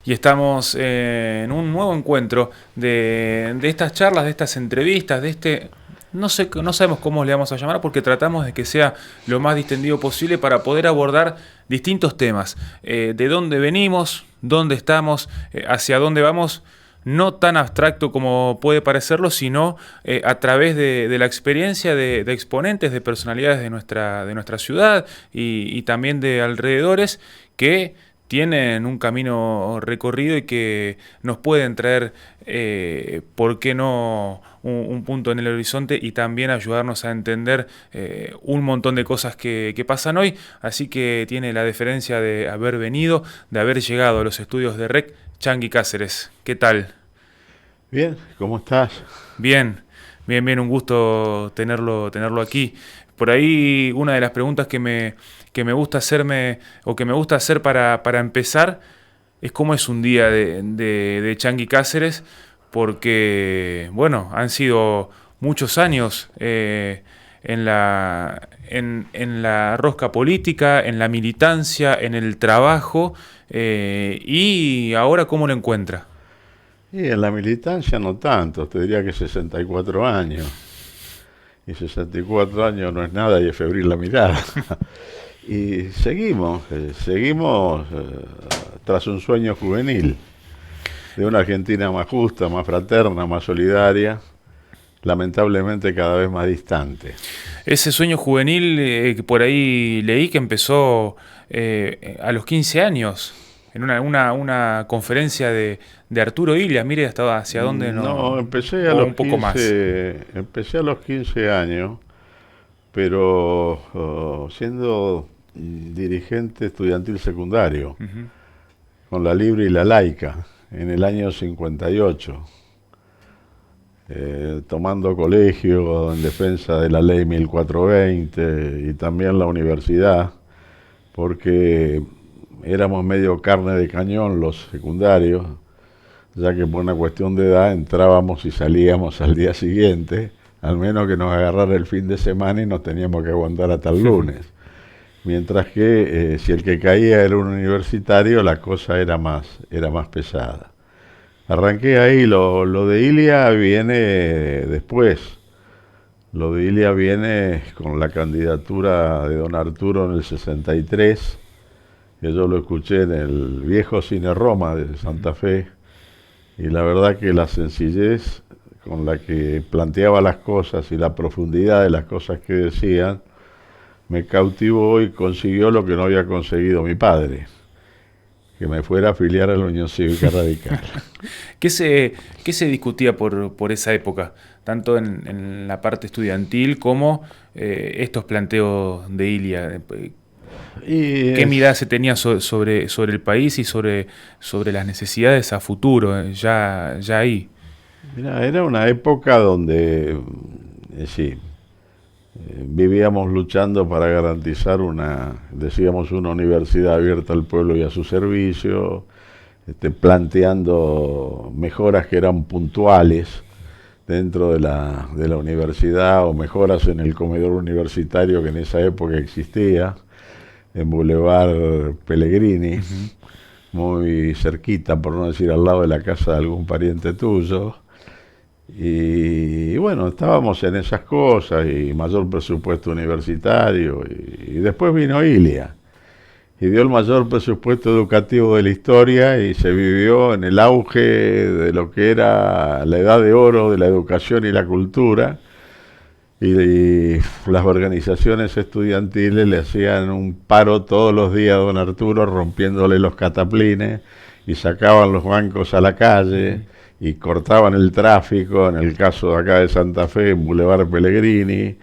y estamos en un nuevo encuentro de estas charlas, de estas entrevistas, de este... No sé, no sabemos cómo le vamos a llamar porque tratamos de que sea lo más distendido posible para poder abordar distintos temas. De dónde venimos, dónde estamos, hacia dónde vamos, no tan abstracto como puede parecerlo, sino a través de la experiencia de exponentes, de personalidades de nuestra ciudad y también de alrededores que tienen un camino recorrido y que nos pueden traer, ¿por qué no?, un punto en el horizonte y también ayudarnos a entender un montón de cosas que pasan hoy. Así que tiene la deferencia de haber venido, de haber llegado a los estudios de REC, Changi Cáceres. ¿Qué tal? Bien, ¿cómo estás? Bien, bien, bien, un gusto tenerlo aquí. Por ahí una de las preguntas que me gusta hacerme o que me gusta hacer para empezar es cómo es un día de Changi Cáceres, porque, bueno, han sido muchos años en la rosca política, en la militancia, en el trabajo, y ahora cómo lo encuentra. Y en la militancia no tanto, te diría que 64 años. Y 64 años no es nada y es febril la mirada. Y seguimos tras un sueño juvenil de una Argentina más justa, más fraterna, más solidaria, lamentablemente cada vez más distante. Ese sueño juvenil que por ahí leí que empezó a los 15 años, en una conferencia de Arturo Illia, mire hasta hacia dónde No, no, o un poco más. empecé a los 15 años, pero siendo dirigente estudiantil secundario, Ujú. con la Libre y la Laica, en el año 58, tomando colegio en defensa de la ley 1420 y también la universidad, porque éramos medio carne de cañón los secundarios, ya que por una cuestión de edad entrábamos y salíamos al día siguiente, al menos que nos agarrara el fin de semana y nos teníamos que aguantar hasta el lunes. Mientras que si el que caía era un universitario, la cosa era más pesada. Arranqué ahí, lo de Ilia viene después. Lo de Ilia viene con la candidatura de don Arturo en el 63, que yo lo escuché en el viejo Cine Roma de Santa Fe, y la verdad que la sencillez con la que planteaba las cosas y la profundidad de las cosas que decían me cautivó y consiguió lo que no había conseguido mi padre, que me fuera a afiliar a la Unión Cívica Radical. ¿Qué qué se discutía por esa época, tanto en la parte estudiantil como estos planteos de Ilia? Y ¿Qué mirada es, se tenía sobre el país y sobre las necesidades a futuro, ya ahí? Mira, era una época donde sí, vivíamos luchando para garantizar decíamos, una universidad abierta al pueblo y a su servicio, planteando mejoras que eran puntuales dentro de la universidad o mejoras en el comedor universitario que en esa época existía, en Boulevard Pellegrini, Ujú. muy cerquita, por no decir al lado de la casa de algún pariente tuyo. Y bueno, estábamos en esas cosas y mayor presupuesto universitario. Y después vino Ilia y dio el mayor presupuesto educativo de la historia y se vivió en el auge de lo que era la edad de oro de la educación y la cultura. Y las organizaciones estudiantiles le hacían un paro todos los días a don Arturo, rompiéndole los cataplines y sacaban los bancos a la calle y cortaban el tráfico, en el caso de acá de Santa Fe, en Boulevard Pellegrini,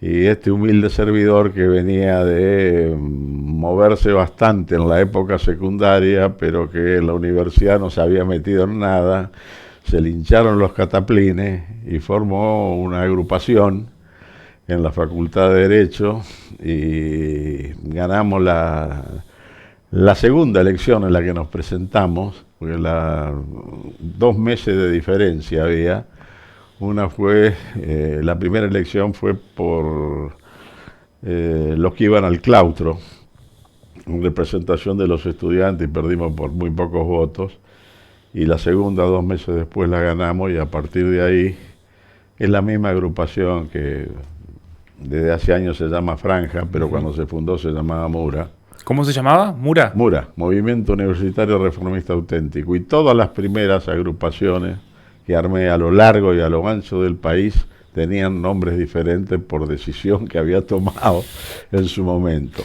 y este humilde servidor que venía de moverse bastante en la época secundaria, pero que en la universidad no se había metido en nada, se lincharon los cataplines y formó una agrupación en la Facultad de Derecho y ganamos la segunda elección en la que nos presentamos, porque 2 meses de diferencia había. Una fue, la primera elección fue por los que iban al claustro, en representación de los estudiantes y perdimos por muy pocos votos. Y la segunda, 2 meses después, la ganamos y a partir de ahí es la misma agrupación que desde hace años se llama Franja, pero cuando se fundó se llamaba Mura. ¿Cómo se llamaba? ¿Mura? Mura, Movimiento Universitario Reformista Auténtico. Y todas las primeras agrupaciones que armé a lo largo y a lo ancho del país tenían nombres diferentes por decisión que había tomado en su momento.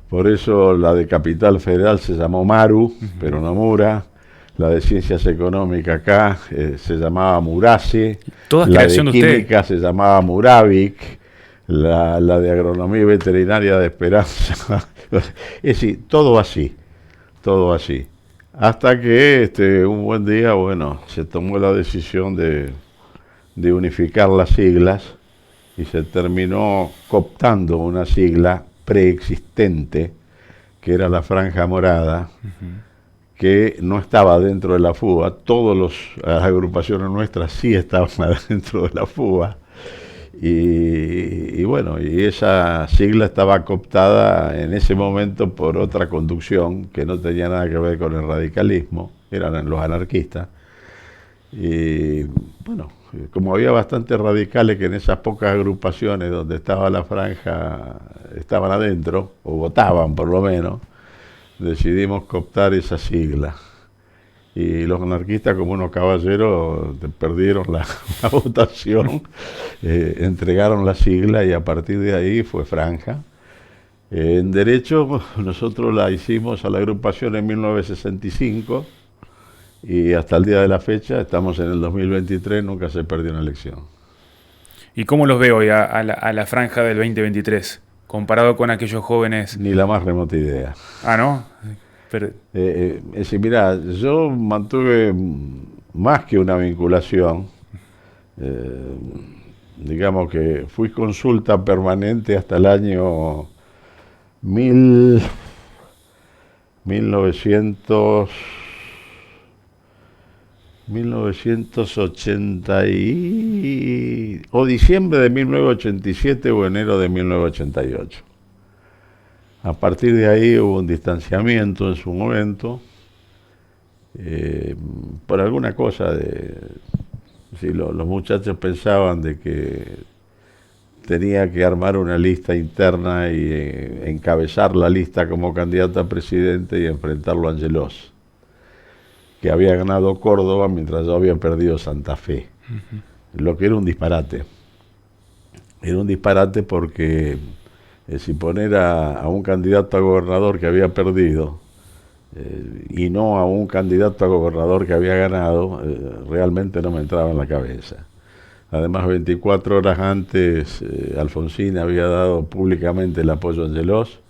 Por eso la de Capital Federal se llamó Maru, pero no Mura. La de Ciencias Económicas acá se llamaba Murase. Todas La de creación de Química usted. se llamaba Muravic. La de Agronomía y Veterinaria de Esperanza. Es decir, todo así, todo así. Hasta que un buen día, bueno, se tomó la decisión de unificar las siglas y se terminó cooptando una sigla preexistente, que era la Franja Morada, que no estaba dentro de la FUBA. Las agrupaciones nuestras sí estaban dentro de la FUBA. Y bueno, y esa sigla estaba cooptada en ese momento por otra conducción que no tenía nada que ver con el radicalismo, eran los anarquistas. Y bueno, como había bastantes radicales que en esas pocas agrupaciones donde estaba la franja estaban adentro, o votaban por lo menos, decidimos cooptar esa sigla. Y los anarquistas, como unos caballeros, perdieron la votación, entregaron la sigla y a partir de ahí fue Franja. En Derecho nosotros la hicimos a la agrupación en 1965 y hasta el día de la fecha, estamos en el 2023, nunca se perdió una elección. ¿Y cómo los veo hoy a la franja del 2023, comparado con aquellos jóvenes? Ni la más remota idea. Ah, ¿no? Pero... es decir, mira, yo mantuve más que una vinculación, digamos que fui consulta permanente hasta el año 1980 o diciembre de 1987 o enero de 1988. A partir de ahí hubo un distanciamiento en su momento, por alguna cosa los muchachos pensaban de que tenía que armar una lista interna y encabezar la lista como candidato a presidente y enfrentarlo a Angelós, que había ganado Córdoba mientras yo había perdido Santa Fe, lo que era un disparate. Era un disparate porque si poner a un candidato a gobernador que había perdido y no a un candidato a gobernador que había ganado, realmente no me entraba en la cabeza. Además, 24 horas antes, Alfonsín había dado públicamente el apoyo a Angelós,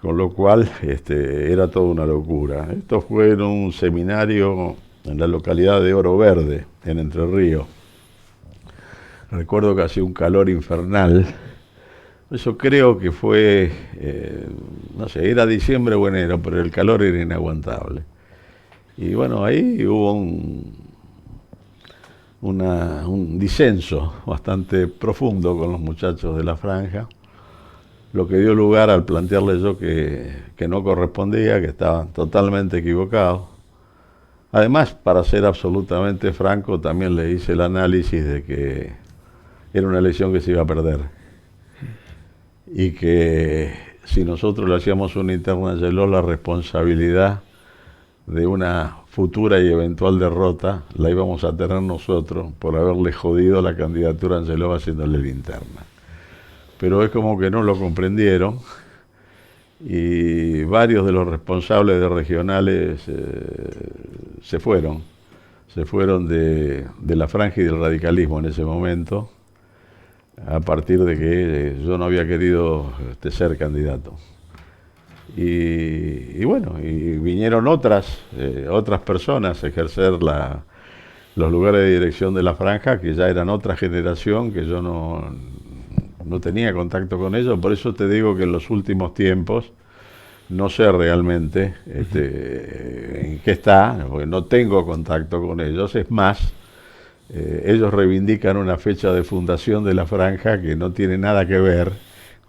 con lo cual era toda una locura. Esto fue en un seminario en la localidad de Oro Verde, en Entre Ríos. Recuerdo que hacía un calor infernal. Eso creo que fue, no sé, era diciembre o enero, pero el calor era inaguantable. Y bueno, ahí hubo un disenso bastante profundo con los muchachos de la franja, lo que dio lugar al plantearles yo que no correspondía, que estaban totalmente equivocados. Además, para ser absolutamente franco, también le hice el análisis de que era una elección que se iba a perder y que si nosotros le hacíamos una interna a Angelós, la responsabilidad de una futura y eventual derrota la íbamos a tener nosotros por haberle jodido la candidatura a Angelós haciéndole la interna. Pero es como que no lo comprendieron y varios de los responsables de regionales se fueron de la franja y del radicalismo en ese momento, a partir de que yo no había querido ser candidato. Y bueno, y vinieron otras personas a ejercer los lugares de dirección de la franja, que ya eran otra generación, que yo no tenía contacto con ellos. Por eso te digo que en los últimos tiempos no sé realmente en qué está, porque no tengo contacto con ellos. Es más, ellos reivindican una fecha de fundación de la franja que no tiene nada que ver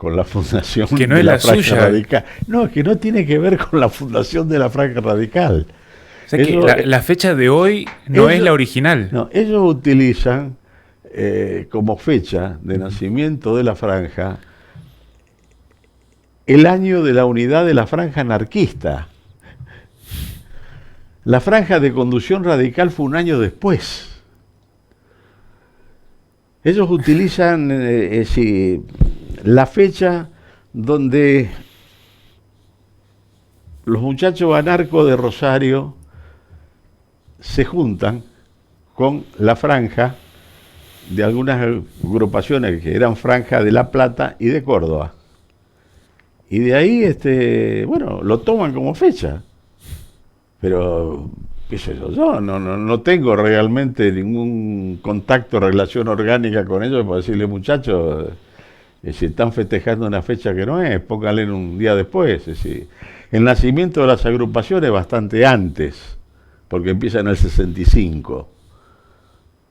con la fundación que no de es la la Franja suya. Radical. No, que no tiene que ver con la fundación de la Franja Radical. O sea que la fecha de hoy no es la original. No, ellos utilizan como fecha de nacimiento de la Franja el año de la unidad de la Franja anarquista. La Franja de Conducción Radical fue un año después. Ellos utilizan la fecha donde los muchachos anarcos de Rosario se juntan con la franja de algunas agrupaciones que eran Franja de La Plata y de Córdoba. Y de ahí, bueno, lo toman como fecha. Pero, qué sé yo, no tengo realmente ningún contacto, relación orgánica con ellos para decirle, muchachos, si están festejando una fecha que no es, pónganle un día después. Es decir, el nacimiento de las agrupaciones es bastante antes, porque empieza en el 65.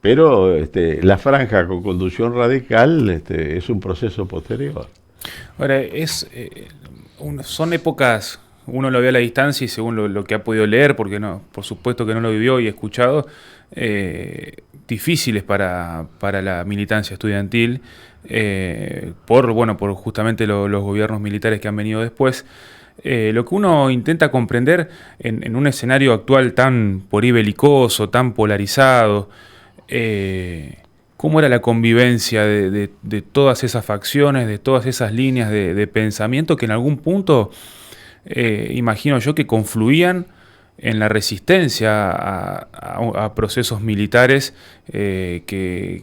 Pero la franja con conducción radical es un proceso posterior. Ahora, son épocas, uno lo ve a la distancia y según lo que ha podido leer, porque no, por supuesto que no lo vivió y escuchado, difíciles para la militancia estudiantil, por justamente los gobiernos militares que han venido después. Lo que uno intenta comprender en un escenario actual tan por ahí belicoso, tan polarizado, cómo era la convivencia de todas esas facciones, de todas esas líneas de pensamiento que en algún punto, imagino yo, que confluían en la resistencia a procesos militares que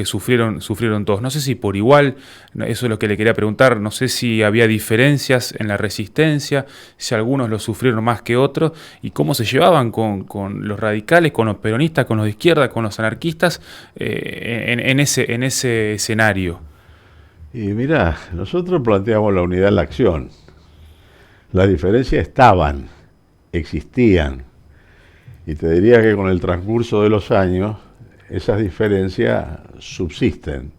sufrieron todos. No sé si por igual, eso es lo que le quería preguntar, no sé si había diferencias en la resistencia, si algunos lo sufrieron más que otros, y cómo se llevaban con los radicales, con los peronistas, con los de izquierda, con los anarquistas, en ese escenario. Y mirá, nosotros planteamos la unidad en la acción. Las diferencias existían. Y te diría que con el transcurso de los años, esas diferencias subsisten.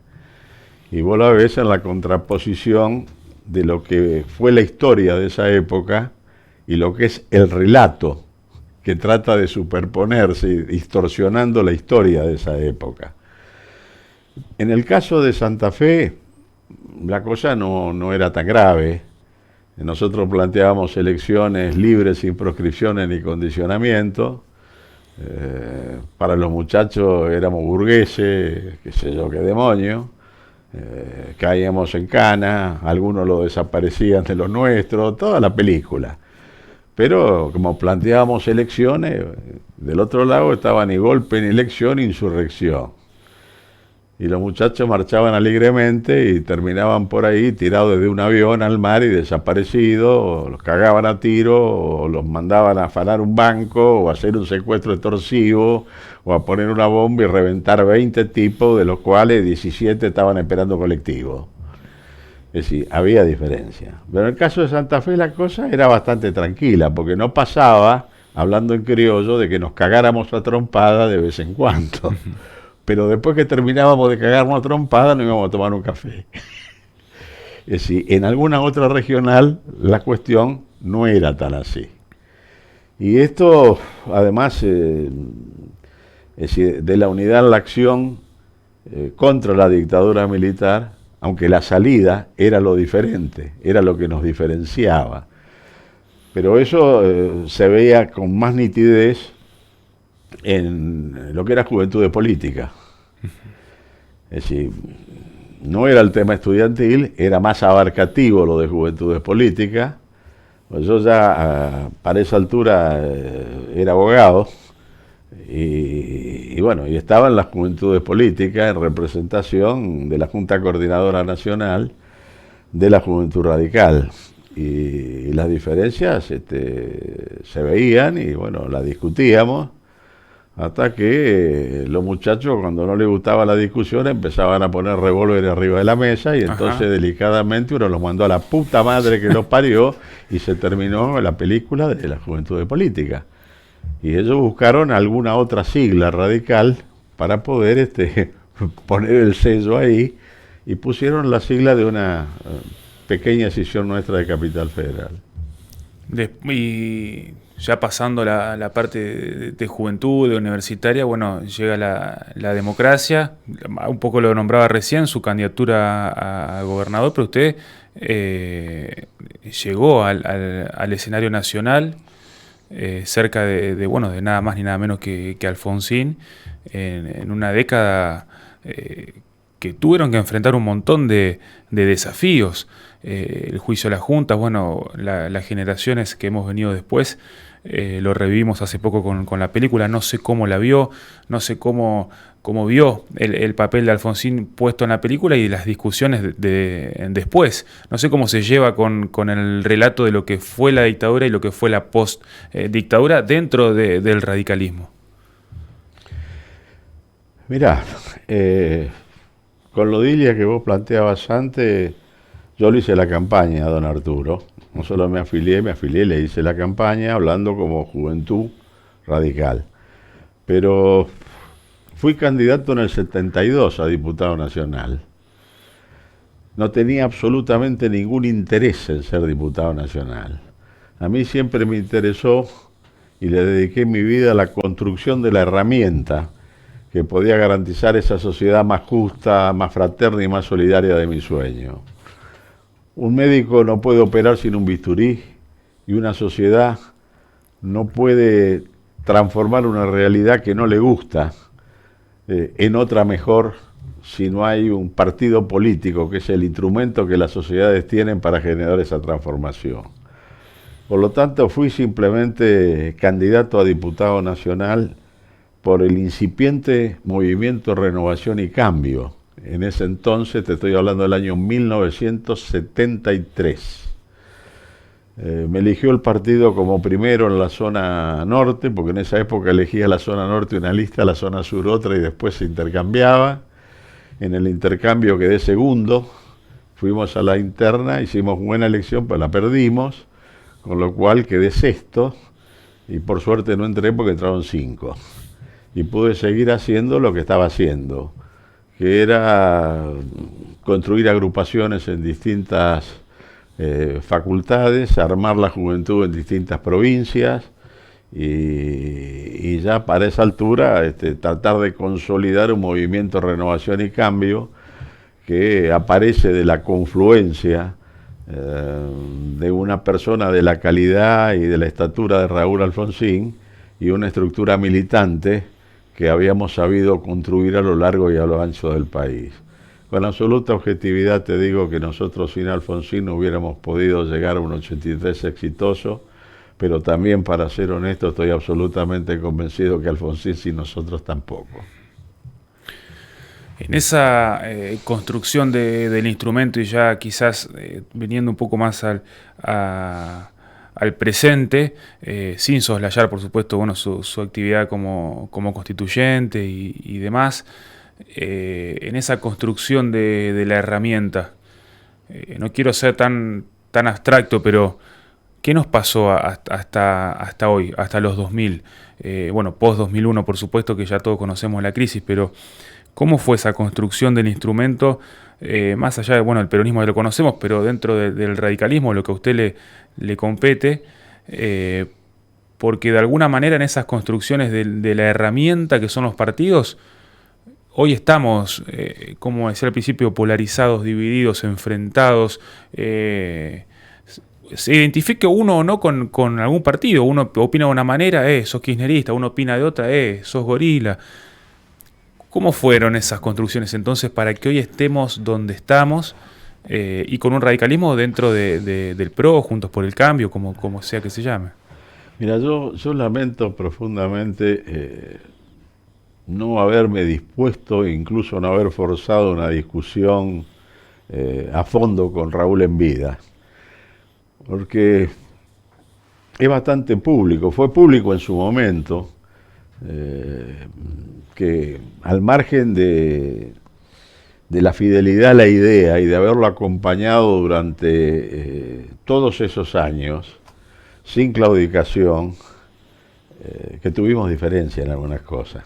Y vos la ves en la contraposición de lo que fue la historia de esa época y lo que es el relato que trata de superponerse, distorsionando la historia de esa época. En el caso de Santa Fe, la cosa no era tan grave. Nosotros planteábamos elecciones libres, sin proscripciones ni condicionamiento. Para los muchachos éramos burgueses, qué sé yo, qué demonio. Caíamos en cana, algunos lo desaparecían de los nuestros, toda la película. Pero como planteábamos elecciones, del otro lado estaba ni golpe, ni elección, ni insurrección. Y los muchachos marchaban alegremente y terminaban por ahí tirados desde un avión al mar y desaparecidos, o los cagaban a tiro, o los mandaban a afanar un banco, o a hacer un secuestro extorsivo, o a poner una bomba y reventar 20 tipos, de los cuales 17 estaban esperando colectivo. Es decir, había diferencia. Pero en el caso de Santa Fe la cosa era bastante tranquila, porque no pasaba, hablando en criollo, de que nos cagáramos a trompada de vez en cuando. Pero después que terminábamos de cagarnos a trompada, nos íbamos a tomar un café. Es decir, en alguna otra regional la cuestión no era tan así. Y esto, además, es decir, de la unidad en la acción contra la dictadura militar, aunque la salida era lo diferente, era lo que nos diferenciaba. Pero eso se veía con más nitidez en lo que era Juventudes Políticas. Es decir, no era el tema estudiantil, era más abarcativo lo de Juventudes Políticas. Pues yo ya para esa altura era abogado y bueno, y estaba en las Juventudes Políticas en representación de la Junta Coordinadora Nacional de la Juventud Radical. Y las diferencias se veían y bueno, las discutíamos. Hasta que los muchachos, cuando no les gustaba la discusión, empezaban a poner revólver arriba de la mesa y entonces delicadamente uno los mandó a la puta madre que los parió y se terminó la película de la Juventud Política. Y ellos buscaron alguna otra sigla radical para poder poner el sello ahí y pusieron la sigla de una pequeña escisión nuestra de Capital Federal. Y ya pasando la parte de juventud, de universitaria, bueno, llega la democracia, un poco lo nombraba recién, su candidatura a gobernador, pero usted llegó al escenario nacional, cerca bueno, de nada más ni nada menos que Alfonsín, en una década que tuvieron que enfrentar un montón de desafíos. El juicio de las juntas, bueno, las generaciones que hemos venido después, lo revivimos hace poco con la película. No sé cómo la vio, no sé cómo vio el papel de Alfonsín puesto en la película y las discusiones después. No sé cómo se lleva con el relato de lo que fue la dictadura y lo que fue la post-dictadura dentro del radicalismo. Mirá, con lo de Ilia que vos planteabas antes, yo le hice la campaña a don Arturo. No solo me afilié, le hice la campaña hablando como Juventud Radical. Pero fui candidato en el 72 a diputado nacional. No tenía absolutamente ningún interés en ser diputado nacional. A mí siempre me interesó y le dediqué mi vida a la construcción de la herramienta que podía garantizar esa sociedad más justa, más fraterna y más solidaria de mi sueño. Un médico no puede operar sin un bisturí y una sociedad no puede transformar una realidad que no le gusta en otra mejor si no hay un partido político que es el instrumento que las sociedades tienen para generar esa transformación. Por lo tanto, fui simplemente candidato a diputado nacional por el incipiente movimiento Renovación y Cambio. En ese entonces, te estoy hablando del año 1973. Me eligió el partido como primero en la zona norte, porque en esa época elegía la zona norte una lista, la zona sur otra, y después se intercambiaba. En el intercambio quedé segundo, fuimos a la interna, hicimos buena elección, pero la perdimos, con lo cual quedé sexto, y por suerte no entré porque entraron 5. Y pude seguir haciendo lo que estaba haciendo, que era construir agrupaciones en distintas facultades, armar la juventud en distintas provincias y ya para esa altura tratar de consolidar un movimiento Renovación y Cambio que aparece de la confluencia de una persona de la calidad y de la estatura de Raúl Alfonsín y una estructura militante que habíamos sabido construir a lo largo y a lo ancho del país. Con absoluta objetividad te digo que nosotros sin Alfonsín no hubiéramos podido llegar a un 83 exitoso, pero también, para ser honesto, estoy absolutamente convencido que Alfonsín sin nosotros tampoco. En esa construcción del instrumento, y ya quizás viniendo un poco más al presente, sin soslayar, por supuesto, bueno, su actividad como constituyente y demás, en esa construcción de la herramienta, no quiero ser tan abstracto, pero ¿qué nos pasó hasta hoy, hasta los 2000? Bueno, post-2001, por supuesto que ya todos conocemos la crisis, pero ¿cómo fue esa construcción del instrumento? Más allá de, bueno, el peronismo ya lo conocemos, pero dentro del radicalismo, lo que a usted le compete, porque de alguna manera en esas construcciones de la herramienta que son los partidos, hoy estamos, como decía al principio, polarizados, divididos, enfrentados. Se identifique uno o no con algún partido. Uno opina de una manera, sos kirchnerista, uno opina de otra, sos gorila. ¿Cómo fueron esas construcciones entonces para que hoy estemos donde estamos y con un radicalismo dentro del PRO, Juntos por el Cambio, como sea que se llame? Mira, yo lamento profundamente no haberme dispuesto, incluso no haber forzado una discusión a fondo con Raúl en vida, porque es bastante público, fue público en su momento, que al margen de la fidelidad a la idea y de haberlo acompañado durante todos esos años, sin claudicación, que tuvimos diferencia en algunas cosas.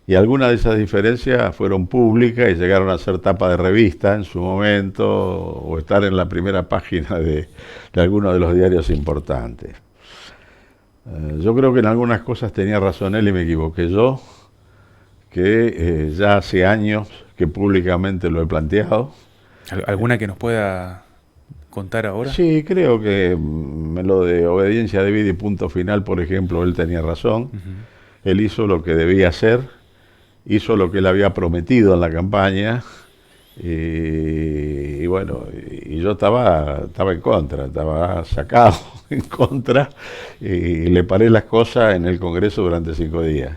Y algunas de esas diferencias fueron públicas y llegaron a ser tapa de revista en su momento o estar en la primera página de algunos de los diarios importantes. Yo creo que en algunas cosas tenía razón él y me equivoqué yo, que ya hace años que públicamente lo he planteado. ¿Alguna que nos pueda contar ahora? Sí, creo que lo de obediencia debida y punto final, por ejemplo, él tenía razón. Él hizo lo que debía hacer, hizo lo que él había prometido en la campaña y bueno, y yo estaba en contra, estaba sacado en contra y le paré las cosas en el Congreso durante 5 días.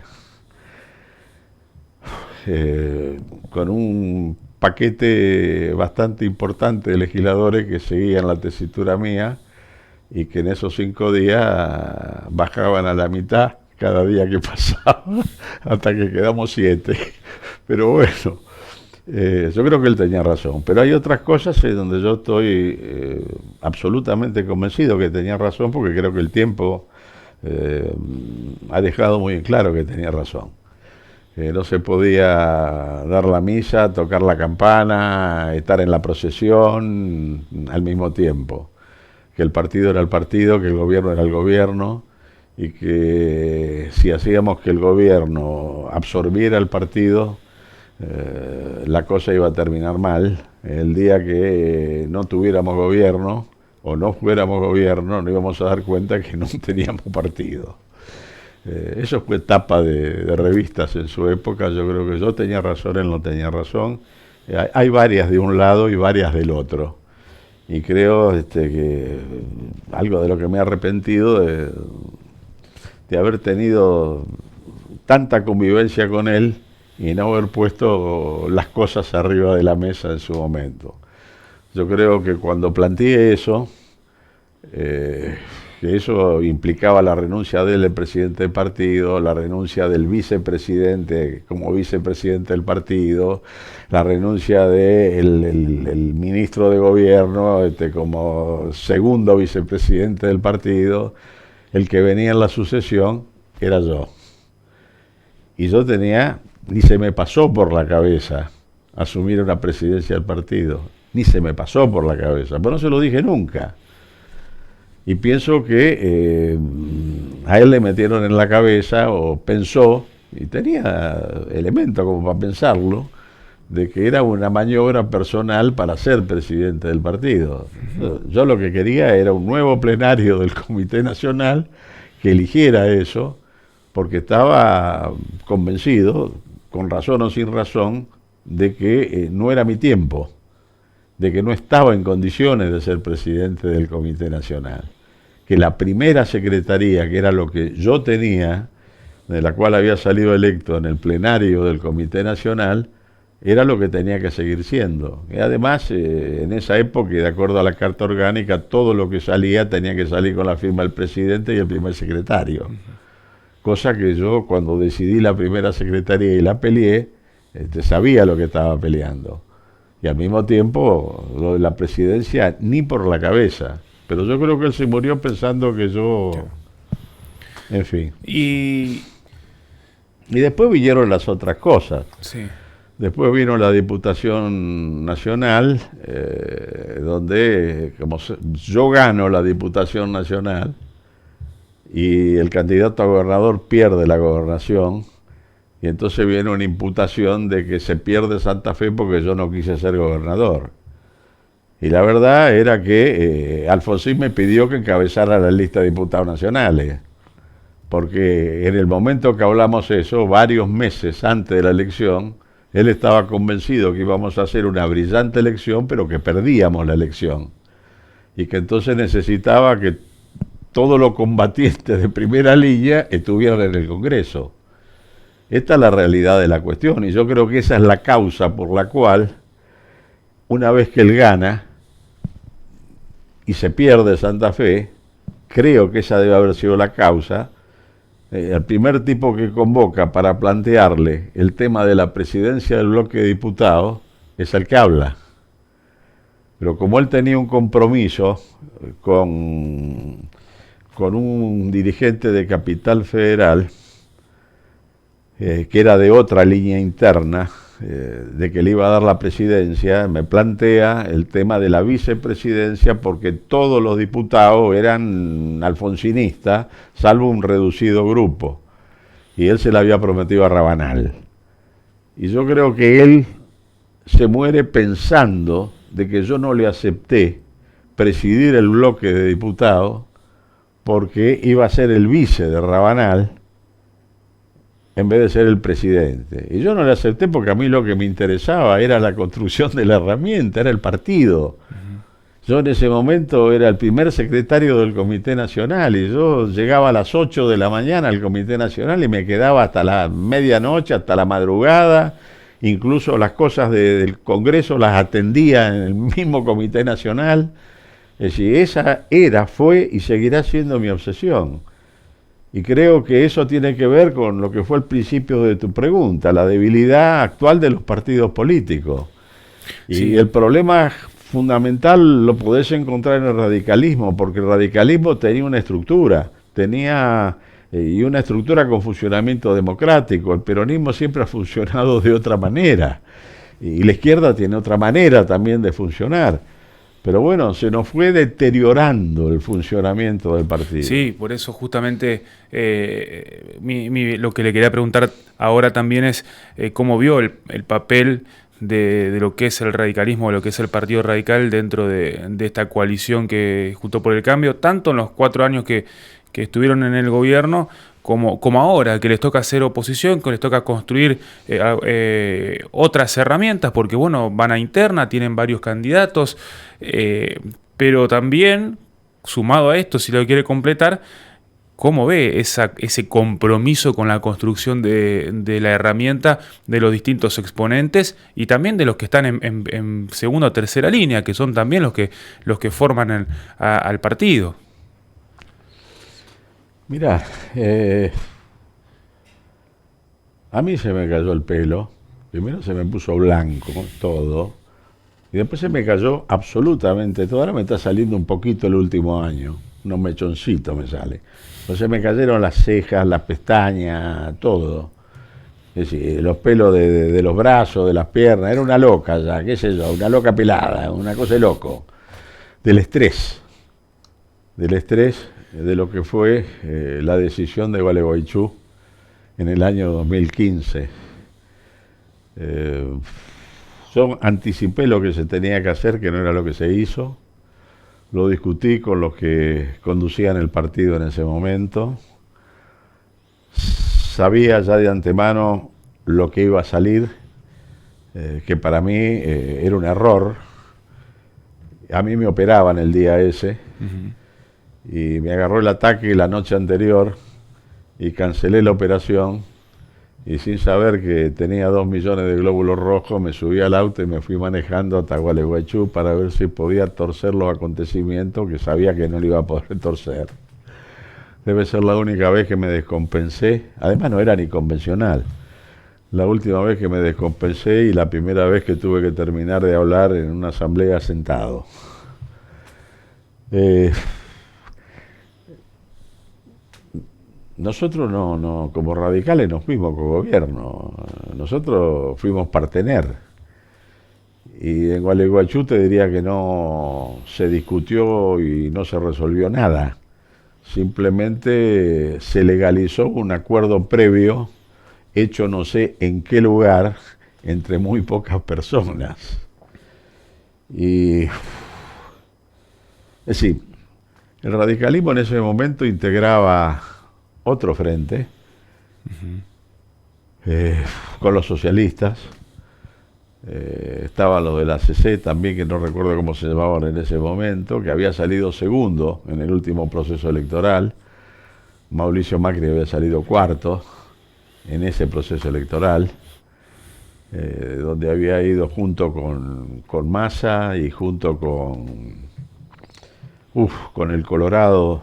Con un paquete bastante importante de legisladores que seguían la tesitura mía y que en esos 5 días bajaban a la mitad cada día que pasaba, hasta que quedamos 7. Pero bueno, yo creo que él tenía razón. Pero hay otras cosas donde yo estoy absolutamente convencido que tenía razón, porque creo que el tiempo ha dejado muy en claro que tenía razón. No se podía dar la misa, tocar la campana, estar en la procesión al mismo tiempo. Que el partido era el partido, que el gobierno era el gobierno, y que si hacíamos que el gobierno absorbiera el partido, la cosa iba a terminar mal. El día que no tuviéramos gobierno, o no fuéramos gobierno, nos íbamos a dar cuenta que no teníamos partido. Eso fue etapa de revistas en su época. Yo creo que yo tenía razón, él no tenía razón. Hay varias de un lado y varias del otro. Y creo que algo de lo que me he arrepentido de haber tenido tanta convivencia con él y no haber puesto las cosas arriba de la mesa en su momento. Yo creo que cuando planteé eso, que eso implicaba la renuncia de él, el presidente del partido, la renuncia del vicepresidente como vicepresidente del partido, la renuncia del ministro de gobierno como segundo vicepresidente del partido. El que venía en la sucesión era yo. Y yo ni se me pasó por la cabeza asumir una presidencia del partido, ni se me pasó por la cabeza, pero no se lo dije nunca. Y pienso que a él le metieron en la cabeza, o pensó, y tenía elementos como para pensarlo, de que era una maniobra personal para ser presidente del partido. Yo lo que quería era un nuevo plenario del Comité Nacional que eligiera eso, porque estaba convencido, con razón o sin razón, de que no era mi tiempo, de que no estaba en condiciones de ser presidente del Comité Nacional, que la primera secretaría, que era lo que yo tenía, de la cual había salido electo en el plenario del Comité Nacional, era lo que tenía que seguir siendo. Y además, en esa época, y de acuerdo a la Carta Orgánica, todo lo que salía tenía que salir con la firma del presidente y el primer secretario. Cosa que yo, cuando decidí la primera secretaría y la peleé, sabía lo que estaba peleando. Y al mismo tiempo, lo de la presidencia, ni por la cabeza. Pero yo creo que él se murió pensando que yo... En fin. Y después vinieron las otras cosas. Sí. Después vino la Diputación Nacional, donde como yo gano la Diputación Nacional y el candidato a gobernador pierde la gobernación, y entonces viene una imputación de que se pierde Santa Fe porque yo no quise ser gobernador. Y la verdad era que Alfonsín me pidió que encabezara la lista de diputados nacionales, porque en el momento que hablamos eso, varios meses antes de la elección, él estaba convencido que íbamos a hacer una brillante elección, pero que perdíamos la elección. Y que entonces necesitaba que todos los combatientes de primera línea estuvieran en el Congreso. Esta es la realidad de la cuestión, y yo creo que esa es la causa por la cual, una vez que él gana y se pierde Santa Fe, creo que esa debe haber sido la causa. El primer tipo que convoca para plantearle el tema de la presidencia del bloque de diputados es el que habla. Pero como él tenía un compromiso con un dirigente de Capital Federal, que era de otra línea interna, de que le iba a dar la presidencia, me plantea el tema de la vicepresidencia porque todos los diputados eran alfonsinistas, salvo un reducido grupo. Y él se la había prometido a Rabanal. Y yo creo que él se muere pensando de que yo no le acepté presidir el bloque de diputados porque iba a ser el vice de Rabanal en vez de ser el presidente. Y yo no le acepté porque a mí lo que me interesaba era la construcción de la herramienta, era el partido. Yo en ese momento era el primer secretario del Comité Nacional y yo llegaba a las 8 de la mañana al Comité Nacional y me quedaba hasta la medianoche, hasta la madrugada. Incluso las cosas del Congreso las atendía en el mismo Comité Nacional. Es decir, esa era, fue y seguirá siendo mi obsesión. Y creo que eso tiene que ver con lo que fue el principio de tu pregunta, la debilidad actual de los partidos políticos. Sí. Y el problema fundamental lo podés encontrar en el radicalismo, porque el radicalismo tenía una estructura, y una estructura con funcionamiento democrático. El peronismo siempre ha funcionado de otra manera, y la izquierda tiene otra manera también de funcionar. Pero bueno, se nos fue deteriorando el funcionamiento del partido. Sí, por eso justamente lo que le quería preguntar ahora también es cómo vio el papel de lo que es el radicalismo, de lo que es el Partido Radical dentro de esta coalición que Juntos por el Cambio, tanto en los 4 años que estuvieron en el gobierno, como ahora, que les toca hacer oposición, que les toca construir otras herramientas, porque bueno, van a interna, tienen varios candidatos, pero también, sumado a esto, si lo quiere completar, ¿cómo ve ese compromiso con la construcción de la herramienta de los distintos exponentes y también de los que están en segunda o tercera línea, que son también los que forman al partido? Mirá, a mí se me cayó el pelo, primero se me puso blanco todo, y después se me cayó absolutamente todo. Ahora me está saliendo un poquito el último año, unos mechoncitos me sale. Entonces me cayeron las cejas, las pestañas, todo. Es decir, los pelos de los brazos, de las piernas, era una loca ya, qué sé yo, una loca pelada, una cosa de loco. Del estrés de lo que fue la decisión de Gualeguaychú en el año 2015. Yo anticipé lo que se tenía que hacer, que no era lo que se hizo. Lo discutí con los que conducían el partido en ese momento. Sabía ya de antemano lo que iba a salir, que para mí era un error. A mí me operaban el día ese. Y me agarró el ataque la noche anterior y cancelé la operación, y sin saber que tenía 2 millones de glóbulos rojos me subí al auto y me fui manejando hasta Gualeguaychú para ver si podía torcer los acontecimientos que sabía que no lo iba a poder torcer. Debe ser la única vez que me descompensé, además no era ni convencional, la última vez que me descompensé y la primera vez que tuve que terminar de hablar en una asamblea sentado. Nosotros no, como radicales no fuimos co-gobierno, nosotros fuimos partener. Y en Gualeguaychú te diría que no se discutió y no se resolvió nada. Simplemente se legalizó un acuerdo previo, hecho no sé en qué lugar, entre muy pocas personas. Y, es decir, el radicalismo en ese momento integraba otro frente, con los socialistas, estaban los de la CC también, que no recuerdo cómo se llamaban en ese momento, que había salido segundo en el último proceso electoral. Mauricio Macri había salido cuarto en ese proceso electoral, donde había ido junto con Massa y junto con el Colorado.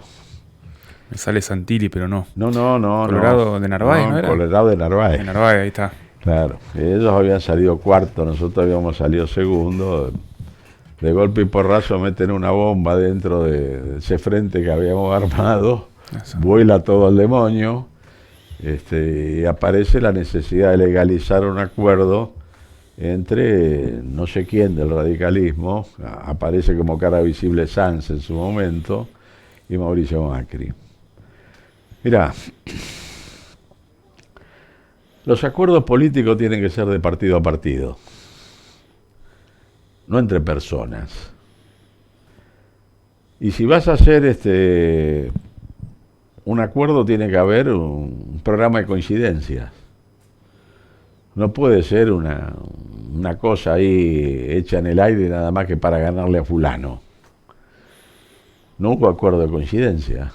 Me sale Santilli, pero no. No. Colorado de Narváez, ¿no era? Colorado de Narváez. De Narváez, ahí está. Claro, ellos habían salido cuarto, nosotros habíamos salido segundo. De golpe y porrazo meten una bomba dentro de ese frente que habíamos armado, vuela todo al demonio, aparece la necesidad de legalizar un acuerdo entre no sé quién del radicalismo, aparece como cara visible Sanz en su momento, y Mauricio Macri. Mirá, los acuerdos políticos tienen que ser de partido a partido, no entre personas. Y si vas a hacer un acuerdo, tiene que haber un programa de coincidencias. No puede ser una cosa ahí hecha en el aire nada más que para ganarle a fulano. No hubo acuerdo de coincidencia.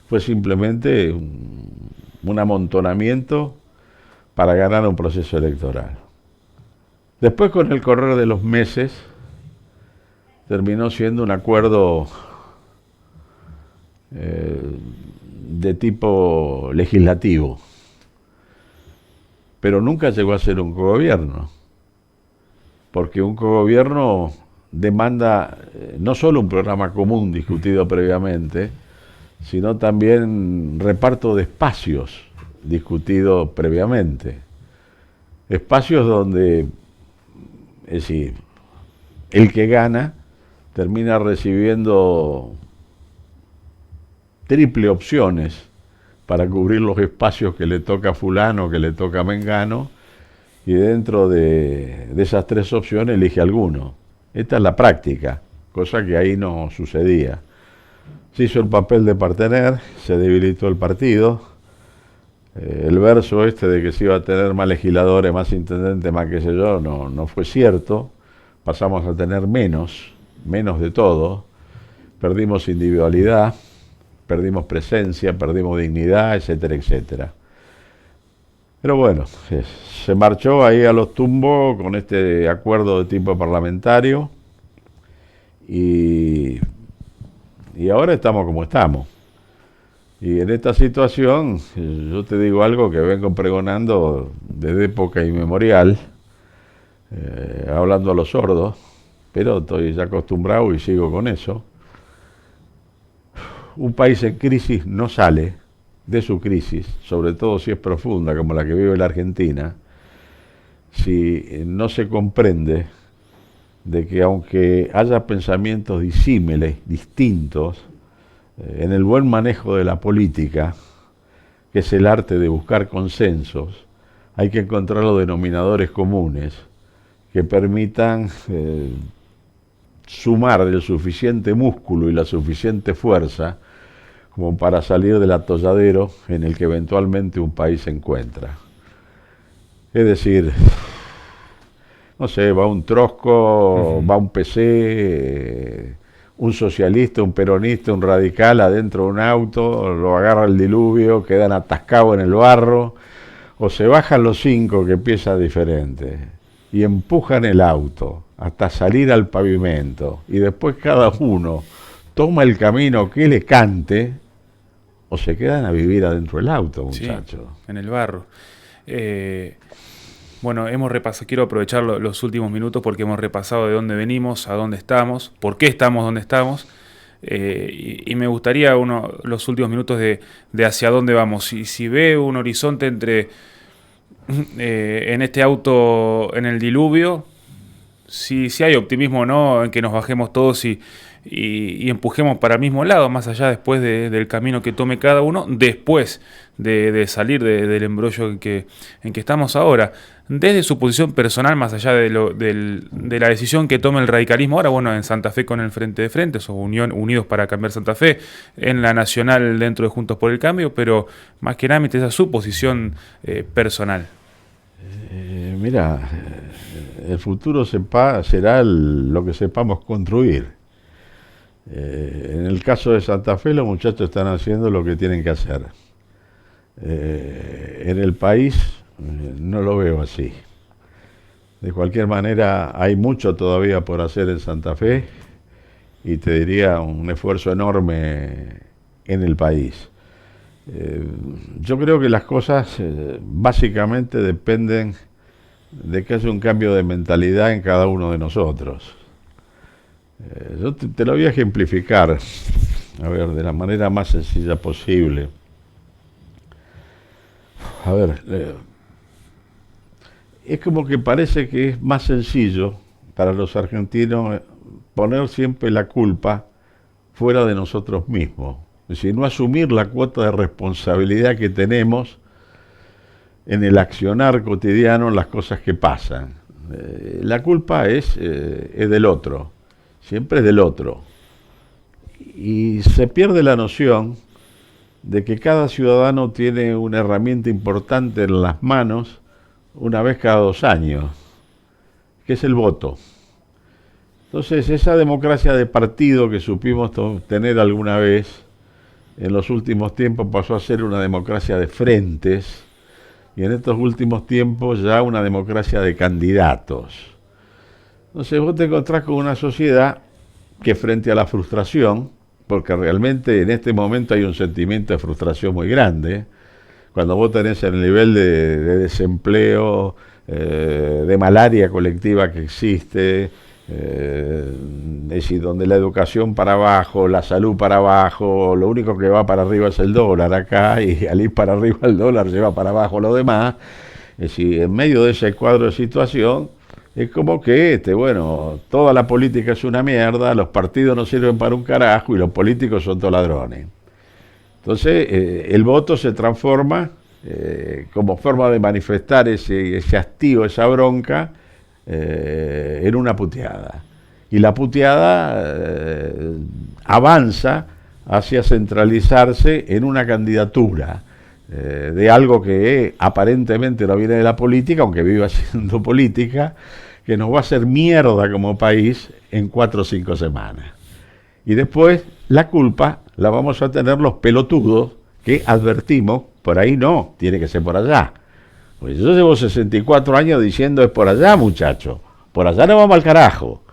Fue simplemente un amontonamiento para ganar un proceso electoral. Después, con el correr de los meses, terminó siendo un acuerdo de tipo legislativo, pero nunca llegó a ser un cogobierno, porque un cogobierno demanda no solo un programa común discutido previamente, sino también reparto de espacios discutido previamente. Espacios donde, es decir, el que gana termina recibiendo triple opciones para cubrir los espacios que le toca a fulano, que le toca a mengano, y dentro de esas tres opciones elige alguno. Esta es la práctica, cosa que ahí no sucedía. Se hizo el papel de partener, se debilitó el partido. El verso de que se iba a tener más legisladores, más intendentes, más qué sé yo, no fue cierto. Pasamos a tener menos de todo. Perdimos individualidad, perdimos presencia, perdimos dignidad, etcétera, etcétera. Pero bueno, se marchó ahí a los tumbos con este acuerdo de tipo parlamentario y ahora estamos como estamos. Y en esta situación, yo te digo algo que vengo pregonando desde época inmemorial, hablando a los sordos, pero estoy ya acostumbrado y sigo con eso. Un país en crisis no sale de su crisis, sobre todo si es profunda como la que vive la Argentina, si no se comprende de que aunque haya pensamientos disímiles, distintos, en el buen manejo de la política, que es el arte de buscar consensos, hay que encontrar los denominadores comunes que permitan sumar el suficiente músculo y la suficiente fuerza como para salir del atolladero en el que eventualmente un país se encuentra. Es decir, no sé, va un trosco, va un PC, un socialista, un peronista, un radical adentro de un auto, lo agarra el diluvio, quedan atascados en el barro, o se bajan los cinco que piensan diferente y empujan el auto hasta salir al pavimento y después cada uno toma el camino que le cante o se quedan a vivir adentro del auto, muchachos. Sí, en el barro. Bueno, hemos repasado, quiero aprovechar los últimos minutos porque hemos repasado de dónde venimos, a dónde estamos, por qué estamos donde estamos, y me gustaría los últimos minutos de hacia dónde vamos. Si ve un horizonte entre en este auto, en el diluvio, si hay optimismo o no, en que nos bajemos todos y empujemos para el mismo lado, más allá después del camino que tome cada uno, después de salir del embrollo en que estamos ahora. Desde su posición personal, más allá de la decisión que tome el radicalismo ahora, bueno, en Santa Fe con el Frente de Frentes o Unidos para Cambiar Santa Fe, en la Nacional dentro de Juntos por el Cambio, pero más que nada, esa es su posición personal. Mira, el futuro será lo que sepamos construir. En el caso de Santa Fe, los muchachos están haciendo lo que tienen que hacer. En el país no lo veo así. De cualquier manera, hay mucho todavía por hacer en Santa Fe y te diría un esfuerzo enorme en el país. Yo creo que las cosas básicamente dependen de que haya un cambio de mentalidad en cada uno de nosotros. Yo te lo voy a ejemplificar, a ver, de la manera más sencilla posible. A ver, es como que parece que es más sencillo para los argentinos poner siempre la culpa fuera de nosotros mismos. Es decir, no asumir la cuota de responsabilidad que tenemos en el accionar cotidiano en las cosas que pasan. La culpa es del otro, siempre es del otro. Y se pierde la noción de que cada ciudadano tiene una herramienta importante en las manos una vez cada 2 años, que es el voto. Entonces, esa democracia de partido que supimos tener alguna vez, en los últimos tiempos pasó a ser una democracia de frentes, y en estos últimos tiempos ya una democracia de candidatos. Entonces vos te encontrás con una sociedad que frente a la frustración, porque realmente en este momento hay un sentimiento de frustración muy grande, cuando vos tenés el nivel de desempleo, de malaria colectiva que existe, es decir, donde la educación para abajo, la salud para abajo, lo único que va para arriba es el dólar acá, y al ir para arriba el dólar lleva para abajo lo demás. Es decir, en medio de ese cuadro de situación, es como que, bueno, toda la política es una mierda, los partidos no sirven para un carajo y los políticos son todos ladrones. Entonces, el voto se transforma como forma de manifestar ese hastío, esa bronca, en una puteada. Y la puteada avanza hacia centralizarse en una candidatura de algo que aparentemente no viene de la política, aunque viva siendo política, que nos va a hacer mierda como país en 4 o 5 semanas. Y después la culpa la vamos a tener los pelotudos que advertimos, por ahí no, tiene que ser por allá. Pues yo llevo 64 años diciendo es por allá, muchachos, por allá no vamos al carajo.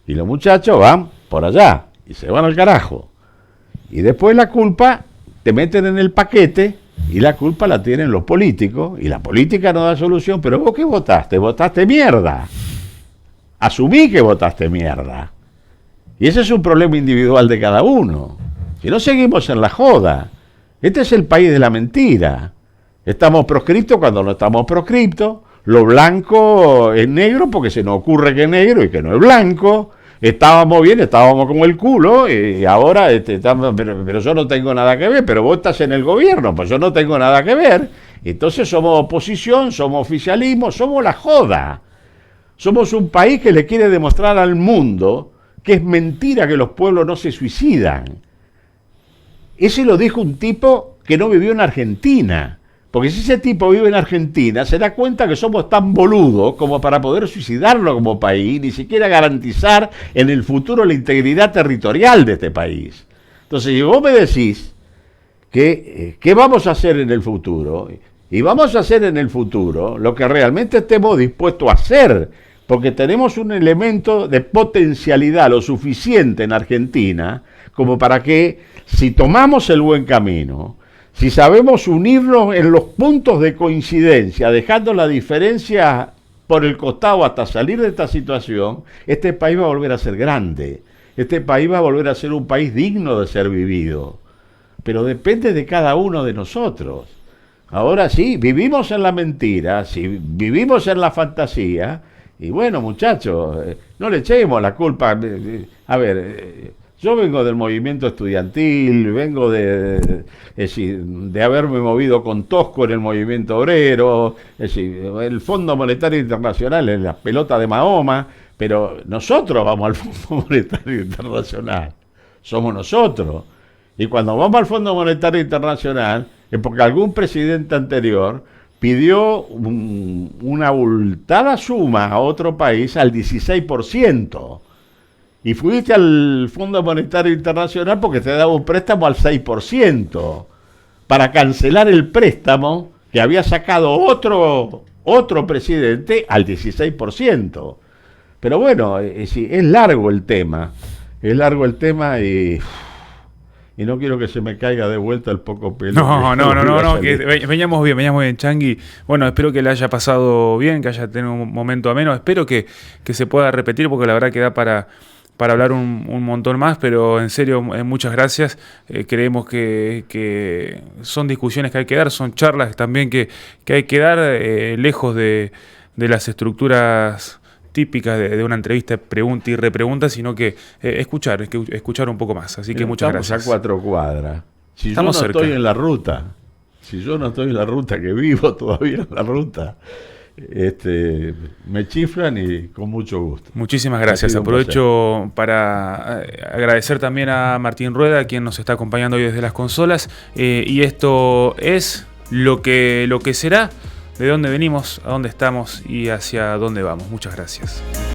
Y los muchachos van por allá y se van al carajo. Y después la culpa te meten en el paquete y la culpa la tienen los políticos y la política no da solución. Pero vos ¿qué votaste? Votaste mierda. Asumí que votaste mierda. Y ese es un problema individual de cada uno. Si no seguimos en la joda, este es el país de la mentira. Estamos proscriptos cuando no estamos proscriptos. Lo blanco es negro porque se nos ocurre que es negro y que no es blanco. Estábamos bien, estábamos como el culo y ahora pero yo no tengo nada que ver, pero vos estás en el gobierno, pues yo no tengo nada que ver. Entonces somos oposición, somos oficialismo, somos la joda. Somos un país que le quiere demostrar al mundo que es mentira que los pueblos no se suicidan. Ese lo dijo un tipo que no vivió en Argentina. Porque si ese tipo vive en Argentina, se da cuenta que somos tan boludos como para poder suicidarlo como país, ni siquiera garantizar en el futuro la integridad territorial de este país. Entonces, si vos me decís que ¿qué vamos a hacer en el futuro? Y vamos a hacer en el futuro lo que realmente estemos dispuestos a hacer, porque tenemos un elemento de potencialidad lo suficiente en Argentina como para que, si tomamos el buen camino, si sabemos unirnos en los puntos de coincidencia, dejando la diferencia por el costado hasta salir de esta situación, este país va a volver a ser grande. Este país va a volver a ser un país digno de ser vivido. Pero depende de cada uno de nosotros. Ahora sí, vivimos en la mentira, sí, vivimos en la fantasía, y bueno, muchachos, no le echemos la culpa. A ver, yo vengo del movimiento estudiantil, vengo de haberme movido con Tosco en el movimiento obrero, es decir, el Fondo Monetario Internacional es la pelota de Mahoma, pero nosotros vamos al Fondo Monetario Internacional, somos nosotros. Y cuando vamos al Fondo Monetario Internacional es porque algún presidente anterior pidió una abultada suma a otro país al 16%. Y fuiste al Fondo Monetario Internacional porque te daba un préstamo al 6%, para cancelar el préstamo que había sacado otro presidente al 16%. Pero bueno, es largo el tema, y no quiero que se me caiga de vuelta el poco pelo. No, que veníamos bien, Changi. Bueno, espero que le haya pasado bien, que haya tenido un momento ameno. Espero que se pueda repetir, porque la verdad que da para hablar un montón más, pero en serio, muchas gracias. Creemos que son discusiones que hay que dar, son charlas también que hay que dar lejos de las estructuras típicas de una entrevista, pregunta y repregunta, sino que escuchar un poco más. Así que muchas gracias. Estamos a 4 cuadras. Si Estamos yo no cerca. estoy en la ruta, que vivo todavía en la ruta, me chiflan y con mucho gusto. Muchísimas gracias. Aprovecho para agradecer también a Martín Rueda, quien nos está acompañando hoy desde las consolas. Y esto es lo que será, de dónde venimos, a dónde estamos y hacia dónde vamos. Muchas gracias.